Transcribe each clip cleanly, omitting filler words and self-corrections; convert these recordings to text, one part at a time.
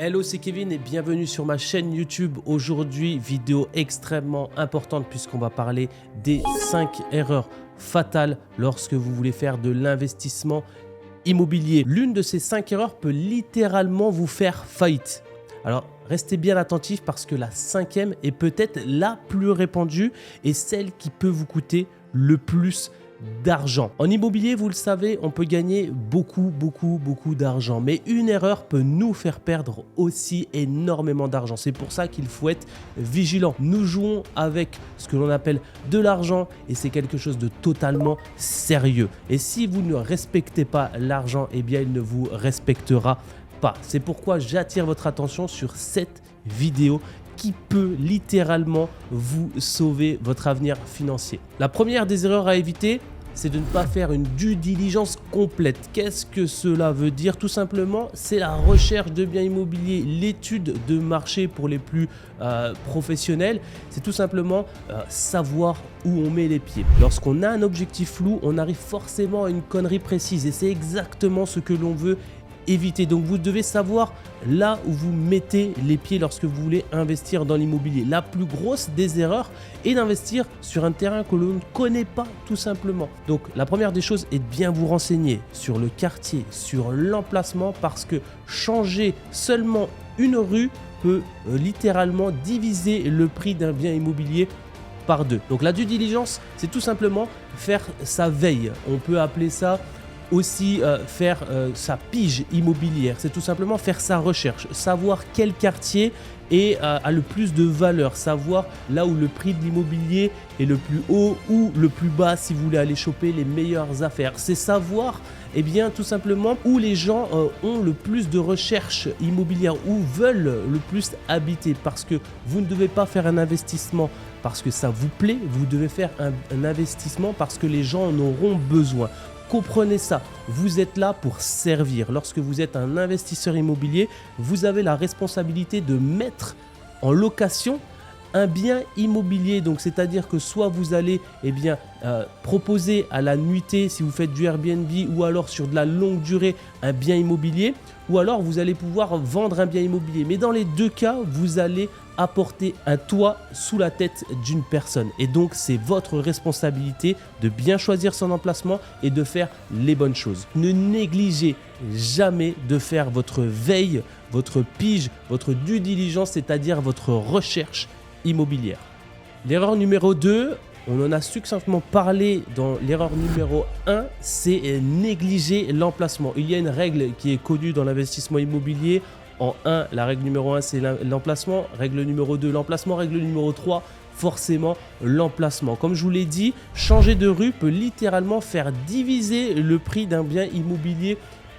Hello, c'est Kevin et bienvenue sur ma chaîne YouTube. Aujourd'hui, vidéo extrêmement importante puisqu'on va parler des 5 erreurs fatales lorsque vous voulez faire de l'investissement immobilier. L'une de ces 5 erreurs peut littéralement vous faire faillite. Alors, restez bien attentifs parce que la 5e est peut-être la plus répandue et celle qui peut vous coûter le plus d'argent. En immobilier, vous le savez, on peut gagner beaucoup d'argent. Mais une erreur peut nous faire perdre aussi énormément d'argent. C'est pour ça qu'il faut être vigilant. Nous jouons avec ce que l'on appelle de l'argent et c'est quelque chose de totalement sérieux. Et si vous ne respectez pas l'argent, eh bien, il ne vous respectera pas. C'est pourquoi j'attire votre attention sur cette vidéo qui peut littéralement vous sauver votre avenir financier. La première des erreurs à éviter, c'est de ne pas faire une due diligence complète. Qu'est-ce que cela veut dire? Tout simplement, c'est la recherche de biens immobiliers, l'étude de marché pour les plus professionnels. C'est tout simplement savoir où on met les pieds. Lorsqu'on a un objectif flou, on arrive forcément à une connerie précise et c'est exactement ce que l'on veut éviter. Donc vous devez savoir là où vous mettez les pieds lorsque vous voulez investir dans l'immobilier. La plus grosse des erreurs est d'investir sur un terrain que l'on ne connaît pas tout simplement. Donc la première des choses est de bien vous renseigner sur le quartier, sur l'emplacement parce que changer seulement une rue peut littéralement diviser le prix d'un bien immobilier par deux. Donc la due diligence, c'est tout simplement faire sa veille. On peut appeler ça aussi faire sa pige immobilière, c'est tout simplement faire sa recherche, savoir quel quartier a le plus de valeur, savoir là où le prix de l'immobilier est le plus haut ou le plus bas si vous voulez aller choper les meilleures affaires. C'est savoir bien tout simplement où les gens ont le plus de recherche immobilière, où veulent le plus habiter parce que vous ne devez pas faire un investissement parce que ça vous plaît, vous devez faire un investissement parce que les gens en auront besoin. Comprenez ça, vous êtes là pour servir. Lorsque vous êtes un investisseur immobilier, vous avez la responsabilité de mettre en location un bien immobilier. Donc c'est-à-dire que soit vous allez proposer à la nuitée si vous faites du Airbnb ou alors sur de la longue durée un bien immobilier ou alors vous allez pouvoir vendre un bien immobilier. Mais dans les deux cas, vous allez apporter un toit sous la tête d'une personne. Et donc, c'est votre responsabilité de bien choisir son emplacement et de faire les bonnes choses. Ne négligez jamais de faire votre veille, votre pige, votre due diligence, c'est-à-dire votre recherche immobilière. L'erreur numéro 2, on en a succinctement parlé dans l'erreur numéro 1, c'est négliger l'emplacement. Il y a une règle qui est connue dans l'investissement immobilier. En 1, la règle numéro 1, c'est l'emplacement. Règle numéro 2, l'emplacement. Règle numéro 3, forcément l'emplacement. Comme je vous l'ai dit, changer de rue peut littéralement faire diviser le prix d'un bien immobilier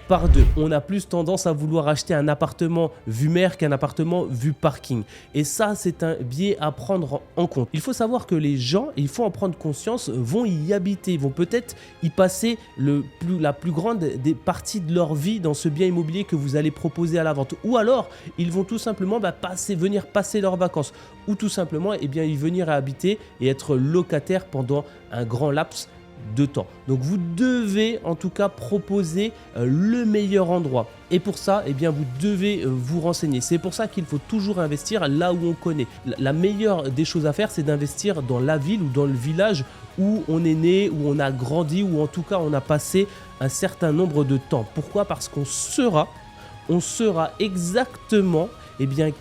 par deux. On a plus tendance à vouloir acheter un appartement vue mer qu'un appartement vue parking. Et ça, c'est un biais à prendre en compte. Il faut savoir que les gens, il faut en prendre conscience, vont y habiter, vont peut-être y passer la plus grande des parties de leur vie dans ce bien immobilier que vous allez proposer à la vente. Ou alors, ils vont tout simplement venir passer leurs vacances. Ou tout simplement, y venir à habiter et être locataire pendant un grand laps de temps. Donc vous devez en tout cas proposer le meilleur endroit et pour ça vous devez vous renseigner. C'est pour ça qu'il faut toujours investir là où on connaît. La meilleure des choses à faire, c'est d'investir dans la ville ou dans le village où on est né, où on a grandi, ou en tout cas on a passé un certain nombre de temps. Pourquoi? Parce qu'on saura exactement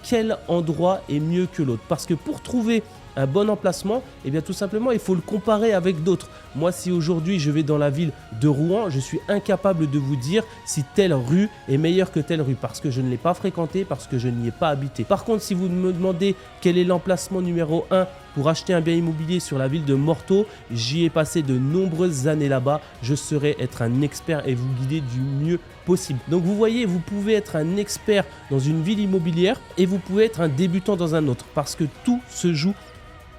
quel endroit est mieux que l'autre. Parce que pour trouver un bon emplacement, tout simplement, il faut le comparer avec d'autres. Moi, si aujourd'hui je vais dans la ville de Rouen, je suis incapable de vous dire si telle rue est meilleure que telle rue parce que je ne l'ai pas fréquentée, parce que je n'y ai pas habité. Par contre, si vous me demandez quel est l'emplacement numéro 1 pour acheter un bien immobilier sur la ville de Morteau, j'y ai passé de nombreuses années là-bas. Je saurais être un expert et vous guider du mieux possible. Donc vous voyez, vous pouvez être un expert dans une ville immobilière et vous pouvez être un débutant dans un autre parce que tout se joue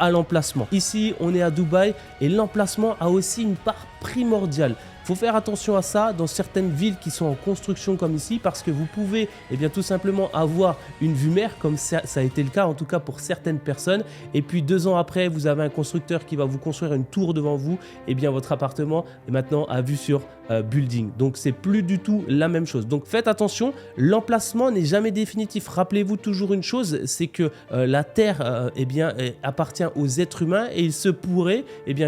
à l'emplacement. Ici, on est à Dubaï et l'emplacement a aussi une part primordiale. Faut faire attention à ça dans certaines villes qui sont en construction comme ici, parce que vous pouvez tout simplement avoir une vue mer, comme ça a été le cas en tout cas pour certaines personnes, et puis 2 ans après vous avez un constructeur qui va vous construire une tour devant vous, votre appartement est maintenant à vue sur building. Donc c'est plus du tout la même chose. Donc faites attention, l'emplacement n'est jamais définitif. Rappelez-vous toujours une chose, c'est que la terre appartient aux êtres humains, et il se pourrait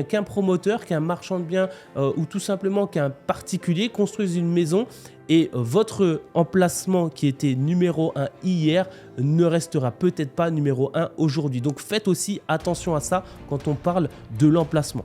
qu'un promoteur, qu'un marchand de biens ou tout simplement qu'un particulier construise une maison, et votre emplacement qui était numéro 1 hier ne restera peut-être pas numéro 1 aujourd'hui. Donc faites aussi attention à ça quand on parle de l'emplacement.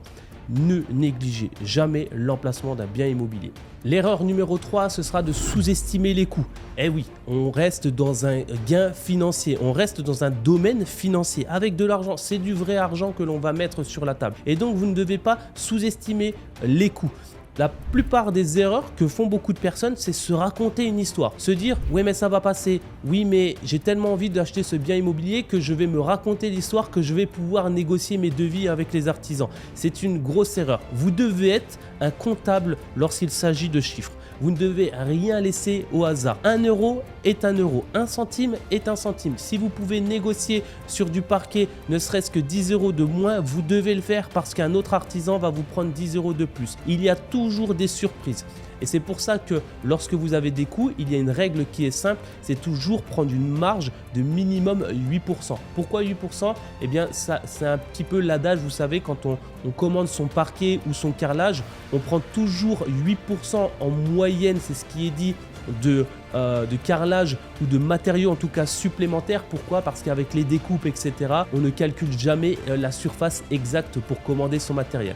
Ne négligez jamais l'emplacement d'un bien immobilier. L'erreur numéro 3, ce sera de sous-estimer les coûts. Eh oui, on reste dans un gain financier, on reste dans un domaine financier avec de l'argent. C'est du vrai argent que l'on va mettre sur la table. Et donc, vous ne devez pas sous-estimer les coûts. La plupart des erreurs que font beaucoup de personnes, c'est se raconter une histoire. Se dire, oui mais ça va passer, oui mais j'ai tellement envie d'acheter ce bien immobilier que je vais me raconter l'histoire, que je vais pouvoir négocier mes devis avec les artisans. C'est une grosse erreur. Vous devez être un comptable lorsqu'il s'agit de chiffres. Vous ne devez rien laisser au hasard. 1 euro est 1 euro. 1 centime est 1 centime. Si vous pouvez négocier sur du parquet ne serait-ce que 10 euros de moins, vous devez le faire parce qu'un autre artisan va vous prendre 10 euros de plus. Il y a toujours des surprises. Et c'est pour ça que lorsque vous avez des coûts, il y a une règle qui est simple, c'est toujours prendre une marge de minimum 8%. Pourquoi 8%? Ça, c'est un petit peu l'adage, vous savez, quand on commande son parquet ou son carrelage, on prend toujours 8% en moyenne, c'est ce qui est dit, de carrelage ou de matériaux en tout cas supplémentaires. Pourquoi? Parce qu'avec les découpes etc, on ne calcule jamais la surface exacte pour commander son matériel.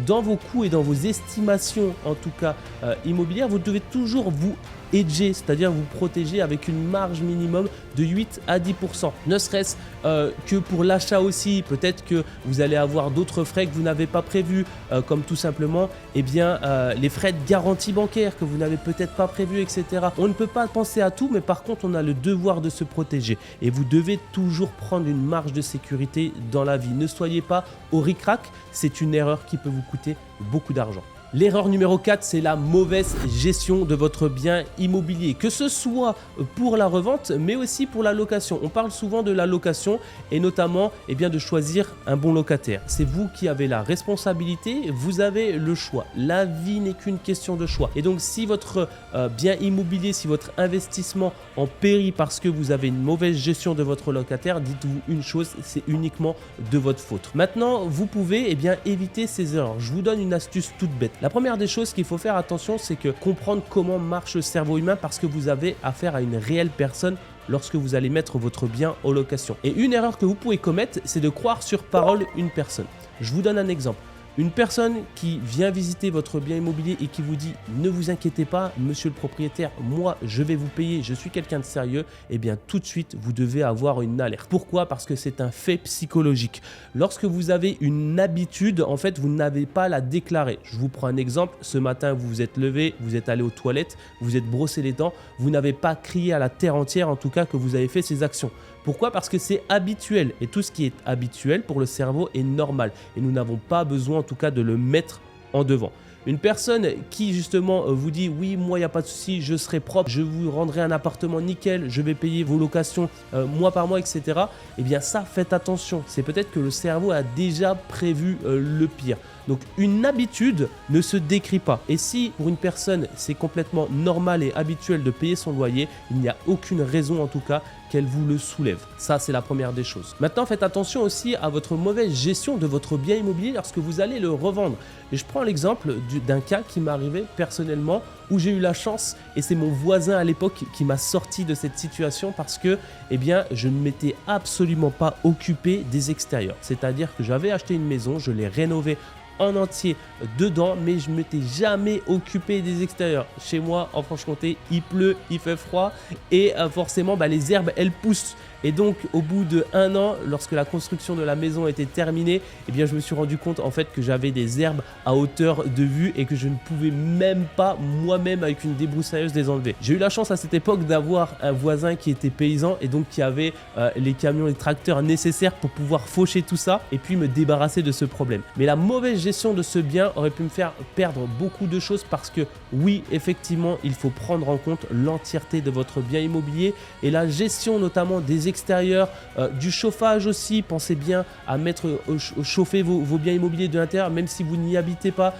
Dans vos coûts et dans vos estimations en tout cas immobilières, vous devez toujours vous hedger, c'est-à-dire vous protéger avec une marge minimum de 8 à 10%. Ne serait-ce que pour l'achat aussi, peut-être que vous allez avoir d'autres frais que vous n'avez pas prévus, comme tout simplement les frais de garantie bancaire que vous n'avez peut-être pas prévus, etc. On ne peut pas penser à tout, mais par contre on a le devoir de se protéger et vous devez toujours prendre une marge de sécurité dans la vie. Ne soyez pas au ric-rac, c'est une erreur qui peut vous coûter beaucoup d'argent. L'erreur numéro 4, c'est la mauvaise gestion de votre bien immobilier, que ce soit pour la revente, mais aussi pour la location. On parle souvent de la location et notamment de choisir un bon locataire. C'est vous qui avez la responsabilité, vous avez le choix. La vie n'est qu'une question de choix. Et donc, si votre bien immobilier, si votre investissement en périt parce que vous avez une mauvaise gestion de votre locataire, dites-vous une chose, c'est uniquement de votre faute. Maintenant, vous pouvez éviter ces erreurs. Je vous donne une astuce toute bête. La première des choses qu'il faut faire attention, c'est que comprendre comment marche le cerveau humain parce que vous avez affaire à une réelle personne lorsque vous allez mettre votre bien en location. Et une erreur que vous pouvez commettre, c'est de croire sur parole une personne. Je vous donne un exemple. Une personne qui vient visiter votre bien immobilier et qui vous dit « Ne vous inquiétez pas, monsieur le propriétaire, moi je vais vous payer, je suis quelqu'un de sérieux », tout de suite vous devez avoir une alerte. Pourquoi? Parce que c'est un fait psychologique. Lorsque vous avez une habitude, en fait, vous n'avez pas à la déclarer. Je vous prends un exemple. Ce matin, vous vous êtes levé, vous êtes allé aux toilettes, vous êtes brossé les dents, vous n'avez pas crié à la terre entière en tout cas que vous avez fait ces actions. Pourquoi? Parce que c'est habituel et tout ce qui est habituel pour le cerveau est normal et nous n'avons pas besoin en tout cas de le mettre en devant. Une personne qui justement vous dit oui, moi il n'y a pas de souci, je serai propre, je vous rendrai un appartement nickel, je vais payer vos locations mois par mois, etc. Ça, faites attention. C'est peut-être que le cerveau a déjà prévu le pire. Donc une habitude ne se décrit pas. Et si pour une personne c'est complètement normal et habituel de payer son loyer, il n'y a aucune raison en tout cas qu'elle vous le soulève. Ça, c'est la première des choses. Maintenant, faites attention aussi à votre mauvaise gestion de votre bien immobilier lorsque vous allez le revendre. Et je prends l'exemple d'un cas qui m'est arrivé personnellement où j'ai eu la chance, et c'est mon voisin à l'époque qui m'a sorti de cette situation parce que je ne m'étais absolument pas occupé des extérieurs. C'est-à-dire que j'avais acheté une maison, je l'ai rénovée en entier dedans, mais je ne m'étais jamais occupé des extérieurs. Chez moi, en Franche-Comté, il pleut, il fait froid et forcément, les herbes, elles poussent. Et donc, au bout de 1 an, lorsque la construction de la maison était terminée, je me suis rendu compte en fait que j'avais des herbes à hauteur de vue et que je ne pouvais même pas moi-même avec une débroussailleuse les enlever. J'ai eu la chance à cette époque d'avoir un voisin qui était paysan et donc qui avait les camions, les tracteurs nécessaires pour pouvoir faucher tout ça et puis me débarrasser de ce problème. Mais la mauvaise gestion de ce bien aurait pu me faire perdre beaucoup de choses parce que oui, effectivement, il faut prendre en compte l'entièreté de votre bien immobilier et la gestion notamment des extérieurs, du chauffage aussi. Pensez bien à mettre chauffer vos biens immobiliers de l'intérieur, même si vous n'y habitez pas,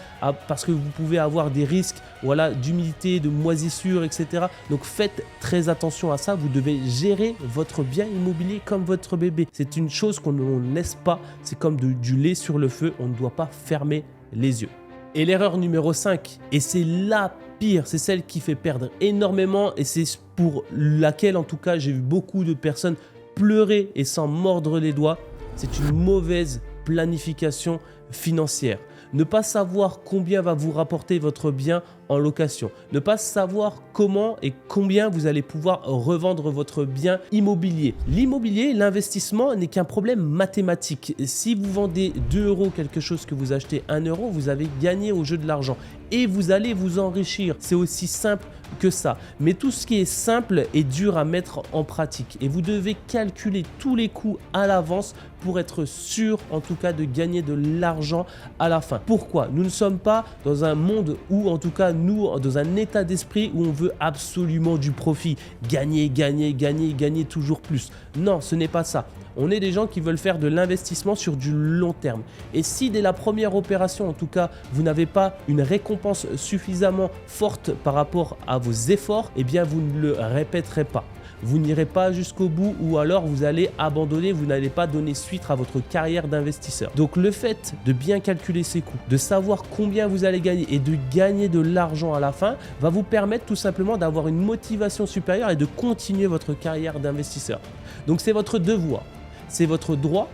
parce que vous pouvez avoir des risques, voilà, d'humidité, de moisissure, etc. Donc faites très attention à ça. Vous devez gérer votre bien immobilier comme votre bébé. C'est une chose qu'on ne laisse pas. C'est comme du lait sur le feu. On ne doit pas fermer les yeux. Et l'erreur numéro 5, et c'est la pire, c'est celle qui fait perdre énormément et c'est pour laquelle en tout cas j'ai vu beaucoup de personnes pleurer et s'en mordre les doigts, c'est une mauvaise planification financière. Ne pas savoir combien va vous rapporter votre bien en location. Ne pas savoir comment et combien vous allez pouvoir revendre votre bien immobilier. L'immobilier, l'investissement n'est qu'un problème mathématique. Si vous vendez 2 € quelque chose que vous achetez 1 €, vous avez gagné au jeu de l'argent et vous allez vous enrichir. C'est aussi simple que ça. Mais tout ce qui est simple est dur à mettre en pratique et vous devez calculer tous les coûts à l'avance pour être sûr en tout cas de gagner de l'argent à la fin. Pourquoi? Nous ne sommes pas dans un monde où en tout cas nous dans un état d'esprit où on veut absolument du profit, gagner, gagner, gagner, gagner toujours plus. Non, ce n'est pas ça. On est des gens qui veulent faire de l'investissement sur du long terme. Et si dès la première opération, en tout cas, vous n'avez pas une récompense suffisamment forte par rapport à vos efforts, eh bien vous ne le répéterez pas. Vous n'irez pas jusqu'au bout ou alors vous allez abandonner, vous n'allez pas donner suite à votre carrière d'investisseur. Donc le fait de bien calculer ses coûts, de savoir combien vous allez gagner et de gagner de l'argent à la fin va vous permettre tout simplement d'avoir une motivation supérieure et de continuer votre carrière d'investisseur. Donc c'est votre devoir, c'est votre droit,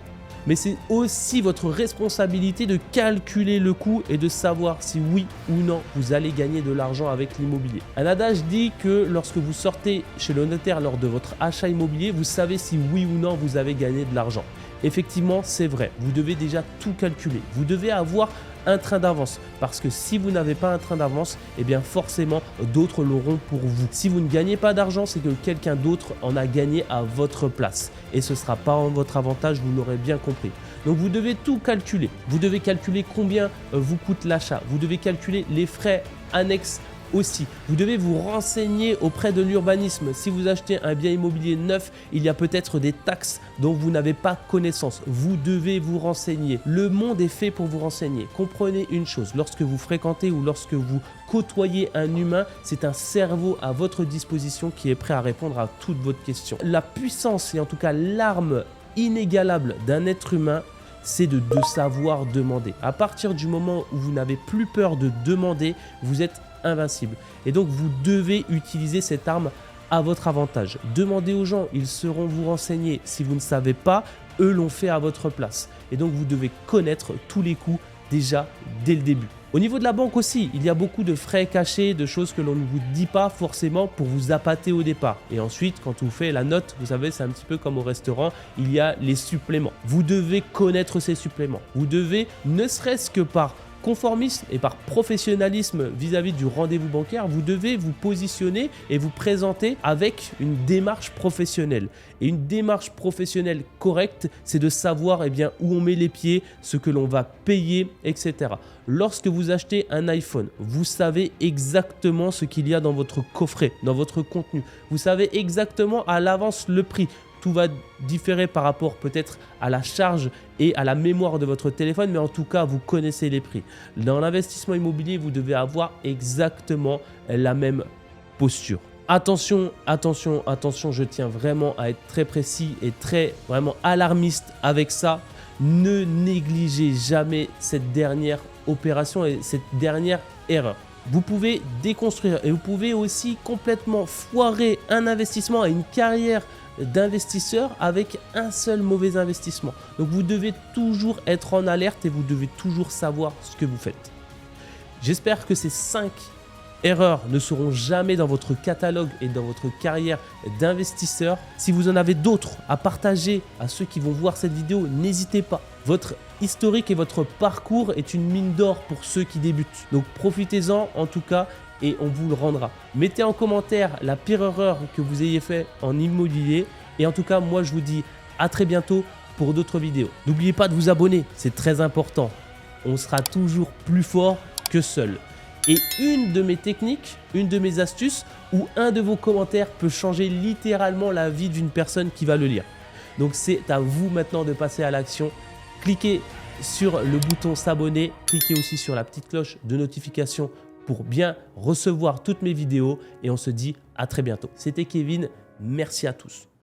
mais c'est aussi votre responsabilité de calculer le coût et de savoir si oui ou non vous allez gagner de l'argent avec l'immobilier. Un adage dit que lorsque vous sortez chez le notaire lors de votre achat immobilier, vous savez si oui ou non vous avez gagné de l'argent. Effectivement, c'est vrai, vous devez déjà tout calculer. Vous devez avoir un train d'avance parce que si vous n'avez pas un train d'avance, eh bien forcément d'autres l'auront pour vous. Si vous ne gagnez pas d'argent, c'est que quelqu'un d'autre en a gagné à votre place et ce ne sera pas en votre avantage, vous l'aurez bien compris. Donc vous devez tout calculer. Vous devez calculer combien vous coûte l'achat. Vous devez calculer les frais annexes aussi. Vous devez vous renseigner auprès de l'urbanisme. Si vous achetez un bien immobilier neuf, il y a peut-être des taxes dont vous n'avez pas connaissance. Vous devez vous renseigner. Le monde est fait pour vous renseigner. Comprenez une chose, lorsque vous fréquentez ou lorsque vous côtoyez un humain, c'est un cerveau à votre disposition qui est prêt à répondre à toutes vos questions. La puissance et en tout cas l'arme inégalable d'un être humain, c'est de savoir demander. À partir du moment où vous n'avez plus peur de demander, vous êtes invincible. Et donc, vous devez utiliser cette arme à votre avantage. Demandez aux gens, ils sauront vous renseigner. Si vous ne savez pas, eux l'ont fait à votre place. Et donc, vous devez connaître tous les coûts déjà dès le début. Au niveau de la banque aussi, il y a beaucoup de frais cachés, de choses que l'on ne vous dit pas forcément pour vous appâter au départ. Et ensuite, quand on fait la note, vous savez, c'est un petit peu comme au restaurant, il y a les suppléments. Vous devez connaître ces suppléments. Vous devez, ne serait-ce que par conformisme et par professionnalisme vis-à-vis du rendez-vous bancaire, vous devez vous positionner et vous présenter avec une démarche professionnelle. Et une démarche professionnelle correcte, c'est de savoir où on met les pieds, ce que l'on va payer, etc. Lorsque vous achetez un iPhone, vous savez exactement ce qu'il y a dans votre coffret, dans votre contenu. Vous savez exactement à l'avance le prix. Tout va différer par rapport peut-être à la charge et à la mémoire de votre téléphone, mais en tout cas, vous connaissez les prix. Dans l'investissement immobilier, vous devez avoir exactement la même posture. Attention, attention, attention, je tiens vraiment à être très précis et très vraiment alarmiste avec ça. Ne négligez jamais cette dernière opération et cette dernière erreur. Vous pouvez déconstruire et vous pouvez aussi complètement foirer un investissement et une carrière d'investisseur avec un seul mauvais investissement. Donc vous devez toujours être en alerte et vous devez toujours savoir ce que vous faites. J'espère que ces 5 erreurs ne seront jamais dans votre catalogue et dans votre carrière d'investisseur. Si vous en avez d'autres à partager à ceux qui vont voir cette vidéo, n'hésitez pas. Votre historique et votre parcours est une mine d'or pour ceux qui débutent. Donc profitez-en en tout cas et on vous le rendra. Mettez en commentaire la pire erreur que vous ayez fait en immobilier. Et en tout cas, moi je vous dis à très bientôt pour d'autres vidéos. N'oubliez pas de vous abonner, c'est très important. on sera toujours plus fort que seul. Et une de mes techniques, une de mes astuces, ou un de vos commentaires peut changer littéralement la vie d'une personne qui va le lire. Donc c'est à vous maintenant de passer à l'action. Cliquez sur le bouton s'abonner, cliquez aussi sur la petite cloche de notification pour bien recevoir toutes mes vidéos et on se dit à très bientôt. C'était Kevin, merci à tous.